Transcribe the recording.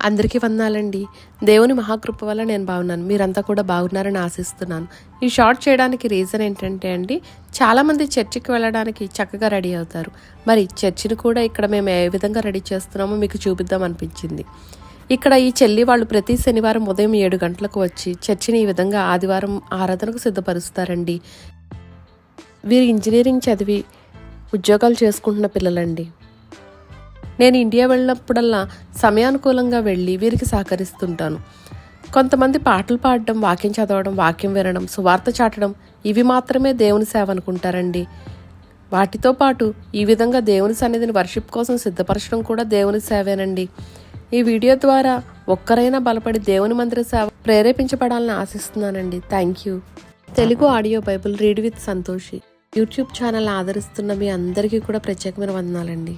అందరికీ వందనాలండి. దేవుని మహాకృప వల్ల నేను బాగున్నాను. మీరంతా కూడా బాగున్నారని ఆశిస్తున్నాను. ఈ షార్ట్ చేయడానికి రీజన్ ఏంటంటే అండి, చాలామంది చర్చికి వెళ్ళడానికి చక్కగా రెడీ అవుతారు. మరి చర్చిని కూడా ఇక్కడ మేము ఏ విధంగా రెడీ చేస్తున్నామో మీకు చూపిద్దాం అనిపించింది. ఇక్కడ ఈ చెల్లి వాళ్ళు ప్రతి శనివారం ఉదయం 7 గంటలకు వచ్చి చర్చిని ఈ విధంగా ఆదివారం ఆరాధనకు సిద్ధపరుస్తారండి. వీరు ఇంజనీరింగ్ చదివి ఉద్యోగాలు చేసుకుంటున్న పిల్లలండి. నేను ఇండియా వెళ్ళినప్పుడల్లా సమయానుకూలంగా వెళ్ళి వీరికి సహకరిస్తుంటాను. కొంతమంది పాటలు పాడడం, వాక్యం చదవడం, వాక్యం వినడం, సువార్త చాటడం ఇవి మాత్రమే దేవుని సేవ అనుకుంటారండి. వాటితో పాటు ఈ విధంగా దేవుని సన్నిధిని వర్షిప్ కోసం సిద్ధపరచడం కూడా దేవుని సేవేనండి. ఈ వీడియో ద్వారా ఒక్కరైనా బలపడి దేవుని మందిర సేవ ప్రేరేపించబడాలని ఆశిస్తున్నానండి. Thank you. Telugu audio Bible read with Santoshi YouTube channel ఆదరిస్తున్న మీ అందరికీ కూడా ప్రత్యేకమైన వందనాలండి.